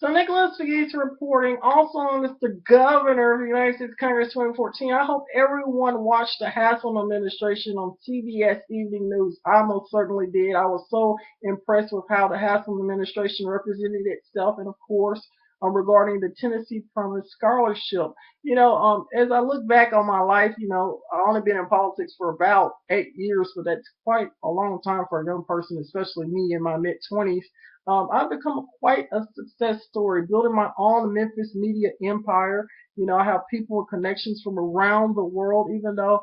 So Nicholas Pegues reporting, also known as the governor of the United States Congress 2014. I hope everyone watched the Haslam administration on CBS Evening News. I most certainly did. I was so impressed with how the Haslam administration represented itself, and of course, regarding the Tennessee Promise Scholarship. As I look back on my life, I've only been in politics for about 8 years, but that's quite a long time for a young person, especially me in my mid 20s. I've become quite a success story, building my own Memphis media empire. I have people with connections from around the world, even though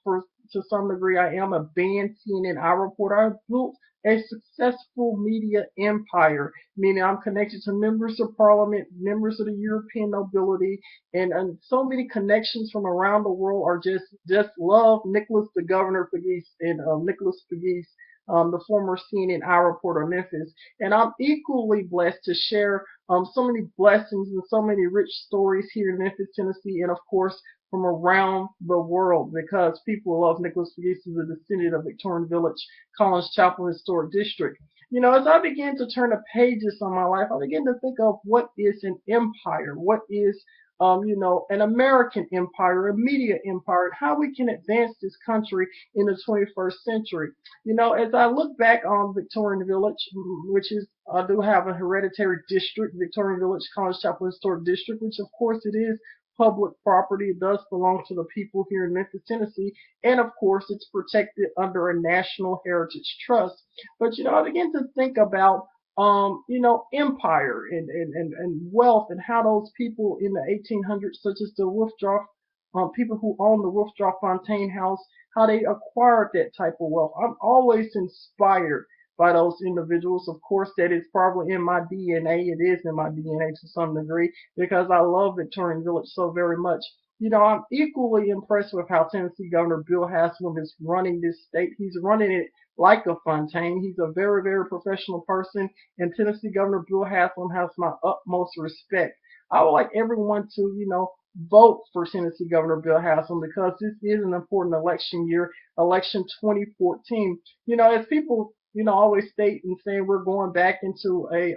for to some degree I am a banned CNN reporter. I've built a successful media empire, meaning I'm connected to members of parliament, members of the European nobility, and so many connections from around the world are just love Nicholas the Governor Pegues and Nicholas Pegues, the former CNN reporter of Memphis. And I'm equally blessed to share so many blessings and so many rich stories here in Memphis, Tennessee, and of course from around the world because people love Nicholas Pegues as a descendant of Victorian Village, Collins Chapel Historic District. As I began to turn the pages on my life, I began to think of what is an empire, what is an American empire, a media empire, and how we can advance this country in the 21st century. As I look back on Victorian Village, which is, I do have a hereditary district, Victorian Village College Chapel Historic District, which of course it is public property. It does belong to the people here in Memphis, Tennessee, and of course it's protected under a National Heritage Trust. But I began to think about empire and wealth and how those people in the 1800s, such as the Wolfdorf, people who own the Wolfdorf Fontaine House, how they acquired that type of wealth. I'm always inspired by those individuals. Of course, that is probably in my DNA. It is in my DNA to some degree because I love Victorian Village so very much. I'm equally impressed with how Tennessee Governor Bill Haslam is running this state. He's running it like a Fontaine. He's a very, very professional person, and Tennessee Governor Bill Haslam has my utmost respect. I would like everyone to, vote for Tennessee Governor Bill Haslam because this is an important election year, election 2014. As people, always state and saying we're going back into a,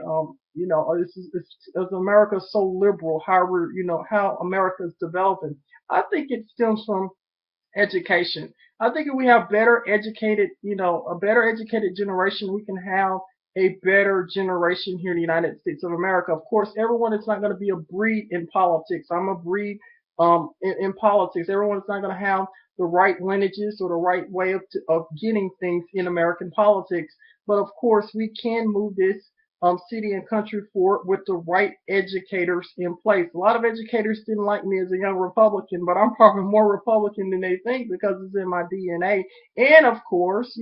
as America so liberal, how America is developing. I think it stems from education. I think if we have a better educated generation, we can have a better generation here in the United States of America. Of course, everyone is not going to be a breed in politics. I'm a breed in politics. Everyone's not going to have the right lineages or the right way of getting things in American politics. But of course, we can move this city and country forward with the right educators in place. A lot of educators didn't like me as a young Republican, but I'm probably more Republican than they think because it's in my DNA. And of course,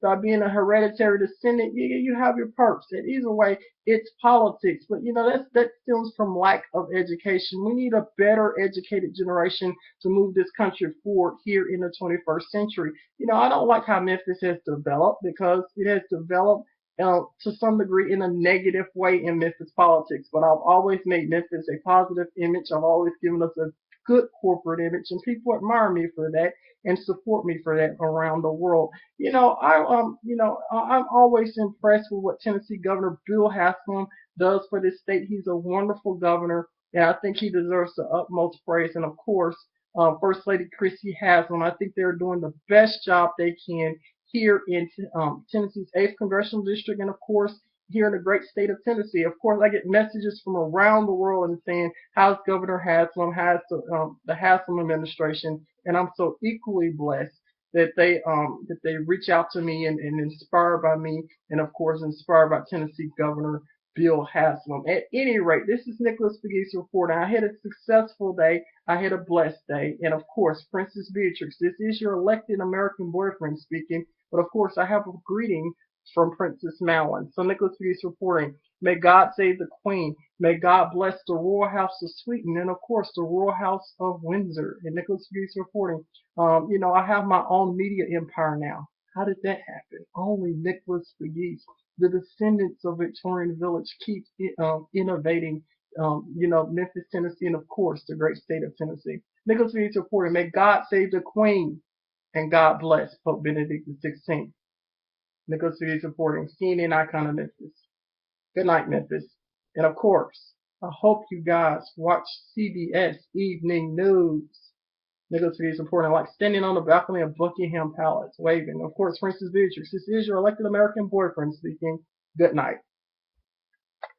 by being a hereditary descendant, you have your perks. And either way, it's politics. But that stems from lack of education. We need a better educated generation to move this country forward here in the 21st century. I don't like how Memphis has developed because it has developed to some degree in a negative way in Memphis politics. But I've always made Memphis a positive image. I've always given us a good corporate image, and people admire me for that and support me for that around the world. I'm always impressed with what Tennessee Governor Bill Haslam does for this state. He's a wonderful governor, and I think he deserves the utmost praise. And of course, First Lady Chrissy Haslam, I think they're doing the best job they can here in Tennessee's 8th Congressional District, and of course, here in the great state of Tennessee. Of course, I get messages from around the world and saying, how's Governor Haslam, how's the Haslam administration, and I'm so equally blessed that they reach out to me and inspired by me, and of course, inspired by Tennessee Governor Bill Haslam. At any rate, this is Nicholas Pegues reporting. I had a successful day. I had a blessed day. And of course, Princess Beatrix, this is your elected American boyfriend speaking. But of course, I have a greeting from Princess Malin. So Nicholas Pegues reporting. May God save the Queen. May God bless the Royal House of Sweden and of course the Royal House of Windsor. And Nicholas Pegues reporting. I have my own media empire now. How did that happen? Only Nicholas Pegues. The descendants of Victorian Village keep innovating. Memphis, Tennessee, and of course the great state of Tennessee. Nicholas Pegues reporting. May God save the Queen and God bless Pope Benedict XVI. Nicholas Pegues reporting. CNN icon of Memphis. Good night, Memphis. And of course, I hope you guys watch CBS Evening News. Nicholas is reporting like standing on the balcony of Buckingham Palace, waving. Of course, Princess Beatrix, this is your elected American boyfriend speaking. Good night.